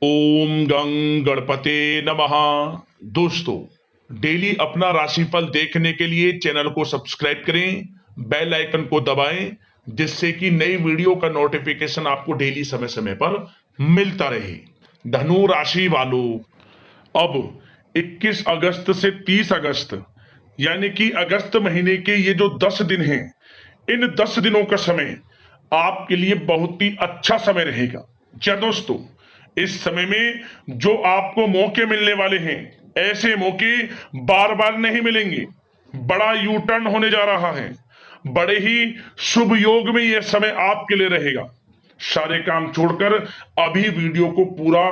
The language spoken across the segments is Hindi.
ओम गं गणपते नमः। दोस्तों, डेली अपना राशिफल देखने के लिए चैनल को सब्सक्राइब करें, बेल आइकन को दबाएं, जिससे कि नई वीडियो का नोटिफिकेशन आपको डेली समय समय पर मिलता रहे। धनु राशि वालों, अब 21 अगस्त से 30 अगस्त यानी कि अगस्त महीने के ये जो 10 दिन हैं, इन 10 दिनों का समय आपके लिए बहुत ही अच्छा समय रहेगा। क्या दोस्तों, इस समय में जो आपको मौके मिलने वाले हैं, ऐसे मौके बार बार नहीं मिलेंगे। बड़ा यू टर्न होने जा रहा है। बड़े ही शुभ योग में यह समय आपके लिए रहेगा। सारे काम छोड़कर अभी वीडियो को पूरा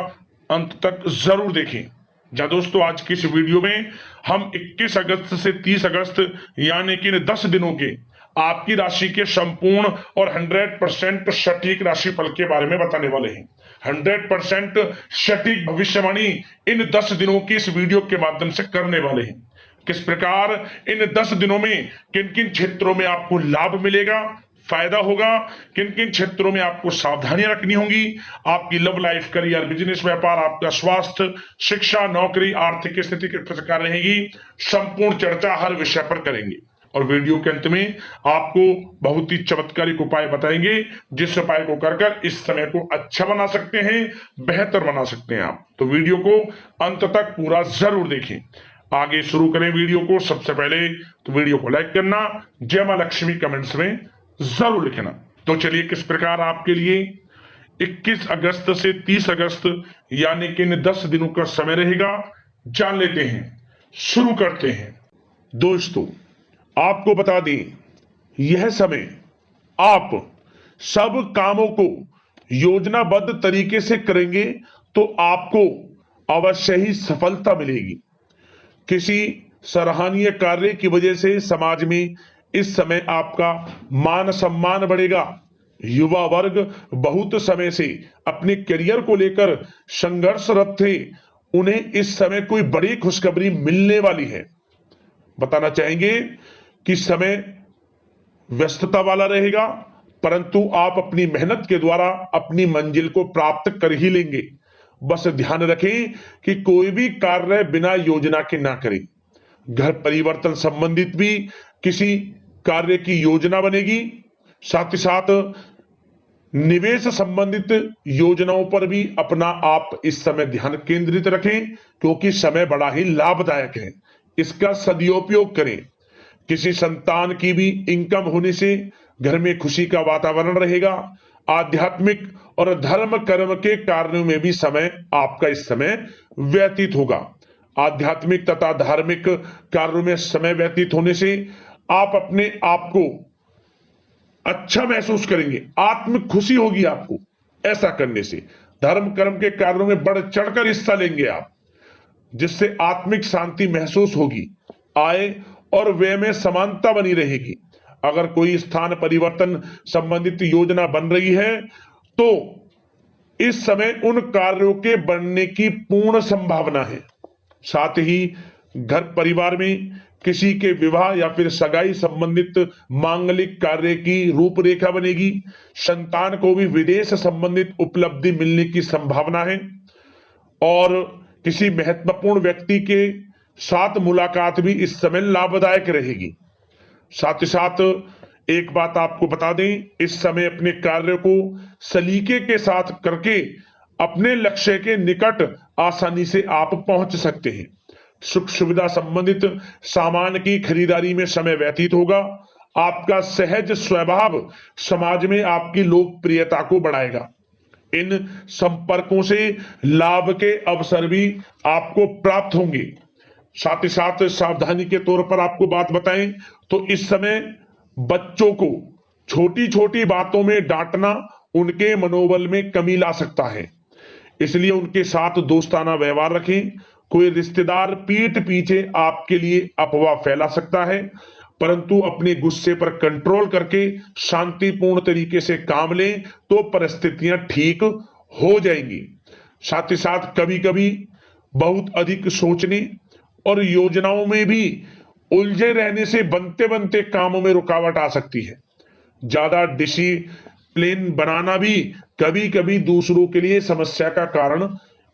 अंत तक जरूर देखें। जा दोस्तों, आज की इस वीडियो में हम 21 अगस्त से 30 अगस्त यानी कि 10 दिनों के आपकी राशि के संपूर्ण और 100% सटीक राशिफल के बारे में बताने वाले हैं। 100% सटीक भविष्यवाणी इन 10 दिनों की इस वीडियो के माध्यम से करने वाले हैं। किस प्रकार इन 10 दिनों में किन किन क्षेत्रों में आपको लाभ मिलेगा, फायदा होगा, किन किन क्षेत्रों में आपको सावधानियां रखनी होंगी, आपकी लव लाइफ, करियर, बिजनेस, व्यापार, आपका स्वास्थ्य, शिक्षा, नौकरी, आर्थिक स्थिति किस प्रकार रहेगी, संपूर्ण चर्चा हर विषय पर करेंगे। और वीडियो के अंत में आपको बहुत ही चमत्कारिक उपाय बताएंगे, जिस उपाय को कर इस समय को अच्छा बना सकते हैं, बेहतर बना सकते हैं आप। तो वीडियो को अंत तक पूरा जरूर देखें। आगे शुरू करें वीडियो को। सबसे पहले तो वीडियो को लाइक करना, जय मां लक्ष्मी कमेंट्स में जरूर लिखना। तो चलिए, किस प्रकार आपके लिए 21 अगस्त से 30 अगस्त यानी कि इन 10 दिनों का समय रहेगा, जान लेते हैं। शुरू करते हैं। दोस्तों, आपको बता दें, यह समय आप सब कामों को योजनाबद्ध तरीके से करेंगे तो आपको अवश्य ही सफलता मिलेगी। किसी सराहनीय कार्य की वजह से समाज में इस समय आपका मान सम्मान बढ़ेगा। युवा वर्ग बहुत समय से अपने करियर को लेकर संघर्षरत थे, उन्हें इस समय कोई बड़ी खुशखबरी मिलने वाली है। बताना चाहेंगे कि समय व्यस्तता वाला रहेगा, परंतु आप अपनी मेहनत के द्वारा अपनी मंजिल को प्राप्त कर ही लेंगे। बस ध्यान रखें कि कोई भी कार्य बिना योजना के ना करें। घर परिवर्तन संबंधित भी किसी कार्य की योजना बनेगी। साथ ही साथ निवेश संबंधित योजनाओं पर भी अपना आप इस समय ध्यान केंद्रित रखें, क्योंकि समय बड़ा ही लाभदायक है। इसका सदुपयोग करें। किसी संतान की भी इनकम होने से घर में खुशी का वातावरण रहेगा। आध्यात्मिक और धर्म कर्म के कार्यों में भी समय आपका इस समय व्यतीत होगा। आध्यात्मिक तथा धार्मिक कार्यों में समय व्यतीत होने से आप अपने आप को अच्छा महसूस करेंगे, आत्म खुशी होगी आपको। ऐसा करने से धर्म कर्म के कार्यों में बढ़ चढ़कर हिस्सा लेंगे आप, जिससे आत्मिक शांति महसूस होगी। आय और व्यय में समानता बनी रहेगी। अगर कोई स्थान परिवर्तन संबंधित योजना बन रही है तो इस समय उन कार्यों के बनने की पूर्ण संभावना है। साथ ही घर परिवार में किसी के विवाह या फिर सगाई संबंधित मांगलिक कार्य की रूपरेखा बनेगी। संतान को भी विदेश संबंधित उपलब्धि मिलने की संभावना है और किसी महत्वपूर्ण व्यक्ति के साथ मुलाकात भी इस समय लाभदायक रहेगी। साथ ही साथ एक बात आपको बता दें, इस समय अपने कार्य को सलीके के साथ करके अपने लक्ष्य के निकट आसानी से आप पहुंच सकते हैं। सुख सुविधा संबंधित सामान की खरीदारी में समय व्यतीत होगा। आपका सहज स्वभाव समाज में आपकी लोकप्रियता को बढ़ाएगा। इन संपर्कों से लाभ के अवसर भी आपको प्राप्त होंगे। साथ ही साथ सावधानी के तौर पर आपको बात बताएं तो इस समय बच्चों को छोटी छोटी बातों में डांटना उनके मनोबल में कमी ला सकता है, इसलिए उनके साथ दोस्ताना व्यवहार रखें। कोई रिश्तेदार पीठ पीछे आपके लिए अफवाह फैला सकता है, परंतु अपने गुस्से पर कंट्रोल करके शांतिपूर्ण तरीके से काम लें तो परिस्थितियां ठीक हो जाएंगी। साथ ही साथ कभी कभी बहुत अधिक सोचने और योजनाओं में भी उलझे रहने से बनते बनते कामों में रुकावट आ सकती है। ज्यादा डिसिप्लिन बनाना भी कभी कभी दूसरों के लिए समस्या का कारण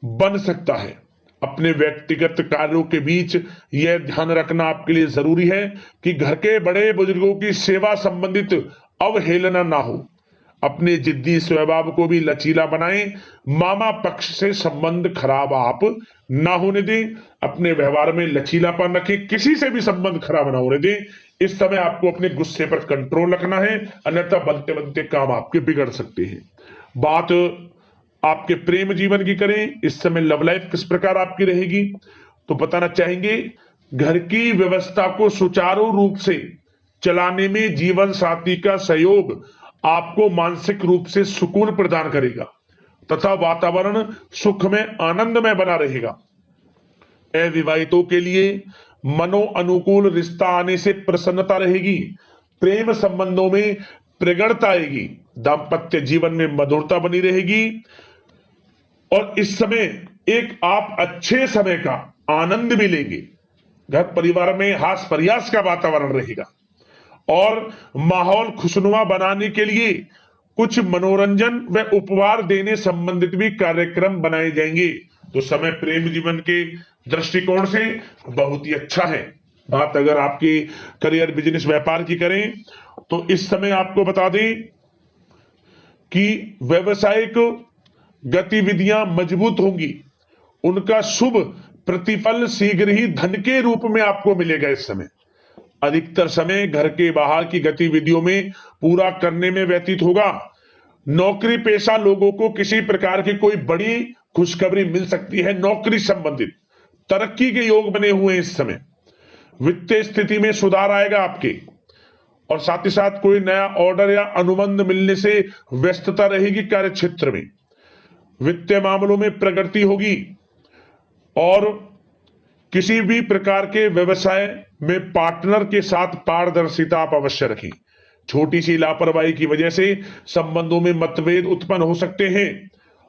बन सकता है। अपने व्यक्तिगत कार्यों के बीच यह ध्यान रखना आपके लिए जरूरी है कि घर के बड़े बुजुर्गों की सेवा संबंधित अवहेलना ना हो। अपने जिद्दी स्वभाव को भी लचीला बनाएं। मामा पक्ष से संबंध खराब आप ना होने दें। अपने व्यवहार में लचीलापन रखें, किसी से भी संबंध खराब ना होने दें। इस समय आपको अपने गुस्से पर कंट्रोल रखना है, अन्यथा बनते बनते काम आपके बिगड़ सकते हैं। बात आपके प्रेम जीवन की करें, इस समय लव लाइफ किस प्रकार आपकी रहेगी, तो बताना चाहेंगे घर की व्यवस्था को सुचारू रूप से चलाने में जीवन साथी का सहयोग आपको मानसिक रूप से सुकून प्रदान करेगा तथा वातावरण सुख में आनंद में बना रहेगा। अविवाहितों के लिए मनो अनुकूल रिश्ता आने से प्रसन्नता रहेगी। प्रेम संबंधों में प्रगढ़ता आएगी। दाम्पत्य जीवन में मधुरता बनी रहेगी और इस समय एक आप अच्छे समय का आनंद भी लेंगे। घर परिवार में हास प्रयास का वातावरण रहेगा और माहौल खुशनुमा बनाने के लिए कुछ मनोरंजन व उपहार देने संबंधित भी कार्यक्रम बनाए जाएंगे। तो समय प्रेम जीवन के दृष्टिकोण से बहुत ही अच्छा है। बात अगर आपकी करियर बिजनेस व्यापार की करें तो इस समय आपको बता दें कि व्यवसायिक गतिविधियां मजबूत होंगी। उनका शुभ प्रतिफल शीघ्र ही धन के रूप में आपको मिलेगा। इस समय अधिकतर समय घर के बाहर की गतिविधियों में पूरा करने में व्यतीत होगा। नौकरी पेशा लोगों को किसी प्रकार की कोई बड़ी खुशखबरी मिल सकती है। नौकरी संबंधित तरक्की के योग बने हुए हैं। इस समय वित्तीय स्थिति में सुधार आएगा आपके, और साथ ही साथ कोई नया ऑर्डर या अनुबंध मिलने से व्यस्तता रहेगी। कार्य क्षेत्र में वित्तीय मामलों में प्रगति होगी और किसी भी प्रकार के व्यवसाय में पार्टनर के साथ पारदर्शिता आप अवश्य रखें। छोटी सी लापरवाही की वजह से संबंधों में मतभेद उत्पन्न हो सकते हैं।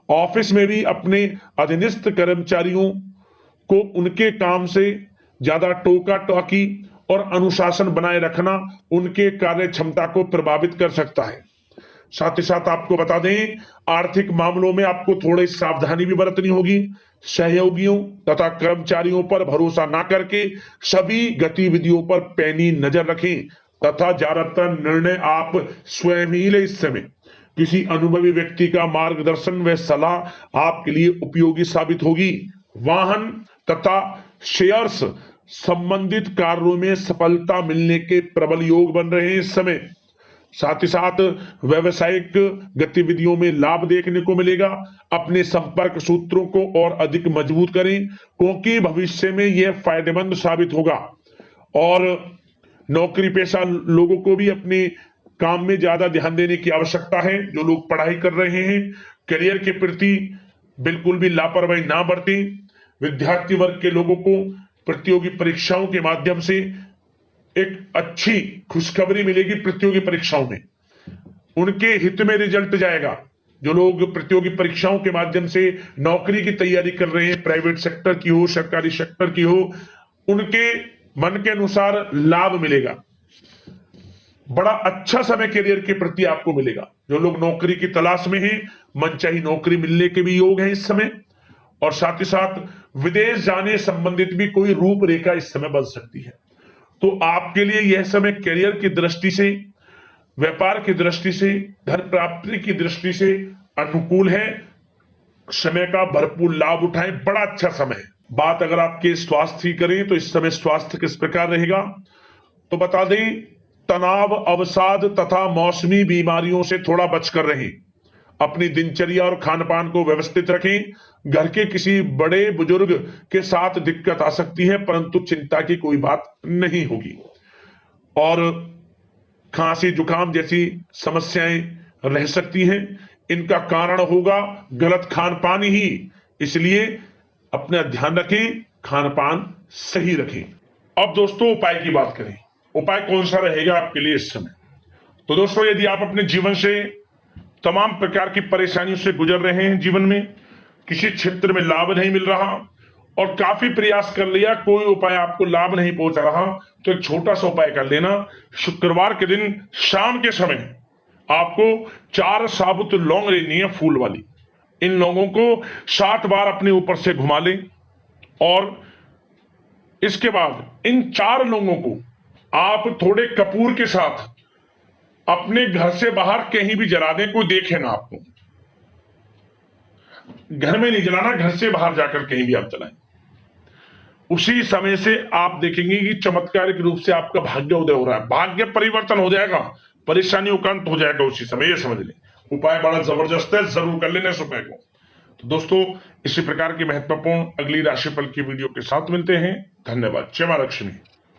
ऑफिस में भी अपने अधीनस्थ कर्मचारियों को उनके काम से ज्यादा टोका टाकी और अनुशासन बनाए रखना उनके कार्य क्षमता को प्रभावित कर सकता है। साथ ही साथ आपको बता दें आर्थिक मामलों में आपको थोड़ी सावधानी भी बरतनी होगी। सहयोगियों तथा कर्मचारियों पर भरोसा ना करके सभी गतिविधियों पर पैनी नजर रखें तथा ज्यादातर निर्णय आप स्वयं ही लें। इस समय किसी अनुभवी व्यक्ति का मार्गदर्शन व सलाह आपके लिए उपयोगी साबित होगी। वाहन तथा शेयर्स संबंधित कार्यों में सफलता मिलने के प्रबल योग बन रहे हैं इस समय। साथ ही साथ व्यवसायिक गतिविधियों में लाभ देखने को मिलेगा। अपने संपर्क सूत्रों को और अधिक मजबूत करें क्योंकि भविष्य में यह फायदेमंद साबित होगा। और नौकरी पेशा लोगों को भी अपने काम में ज्यादा ध्यान देने की आवश्यकता है। जो लोग पढ़ाई कर रहे हैं करियर के प्रति बिल्कुल भी लापरवाही ना बरतें। विद्यार्थी वर्ग के लोगों को प्रतियोगी परीक्षाओं के माध्यम से एक अच्छी खुशखबरी मिलेगी। प्रतियोगी परीक्षाओं में उनके हित में रिजल्ट जाएगा। जो लोग प्रतियोगी परीक्षाओं के माध्यम से नौकरी की तैयारी कर रहे हैं, प्राइवेट सेक्टर की हो सरकारी सेक्टर की हो, उनके मन के अनुसार लाभ मिलेगा। बड़ा अच्छा समय करियर के प्रति आपको मिलेगा। जो लोग नौकरी की तलाश में हैं मनचाही नौकरी मिलने के भी योग है इस समय। और साथ ही साथ विदेश जाने संबंधित भी कोई रूपरेखा इस समय बन सकती है। तो आपके लिए यह समय करियर की दृष्टि से, व्यापार की दृष्टि से, धन प्राप्ति की दृष्टि से अनुकूल है। समय का भरपूर लाभ उठाएं, बड़ा अच्छा समय है। बात अगर आपके स्वास्थ्य की करें तो इस समय स्वास्थ्य किस प्रकार रहेगा, तो बता दें तनाव, अवसाद तथा मौसमी बीमारियों से थोड़ा बचकर रहें। अपनी दिनचर्या और खान पान को व्यवस्थित रखें। घर के किसी बड़े बुजुर्ग के साथ दिक्कत आ सकती है परंतु चिंता की कोई बात नहीं होगी। और खांसी जुकाम जैसी समस्याएं रह सकती हैं, इनका कारण होगा गलत खान पान ही। इसलिए अपना ध्यान रखें, खान पान सही रखें। अब दोस्तों उपाय की बात करें। उपाय कौन सा रहेगा आपके लिए इस समय, तो दोस्तों यदि आप अपने जीवन से तमाम प्रकार की परेशानियों से गुजर रहे हैं, जीवन में किसी क्षेत्र में लाभ नहीं मिल रहा और काफी प्रयास कर लिया, कोई उपाय आपको लाभ नहीं पहुंचा रहा, तो एक छोटा सा उपाय कर लेना। शुक्रवार के दिन शाम के समय आपको 4 साबुत लौंग लेनी है, फूल वाली। इन लोगों को 7 बार अपने ऊपर से घुमा लें और इसके बाद इन 4 लोगों को आप थोड़े कपूर के साथ अपने घर से बाहर कहीं भी जला दें, कोई देखे ना आपको। घर में नहीं जलाना, घर से बाहर जाकर कहीं भी आप जलाएं। उसी समय से आप देखेंगे कि चमत्कारिक रूप से आपका भाग्य उदय हो रहा है, भाग्य परिवर्तन हो जाएगा, परेशानियों का अंत हो जाएगा उसी समय। ये समझ लें, उपाय बड़ा जबरदस्त है, जरूर कर लेना इस उपाय को। तो दोस्तों, इसी प्रकार की महत्वपूर्ण अगली राशिफल की वीडियो के साथ मिलते हैं। धन्यवाद। जय मां लक्ष्मी।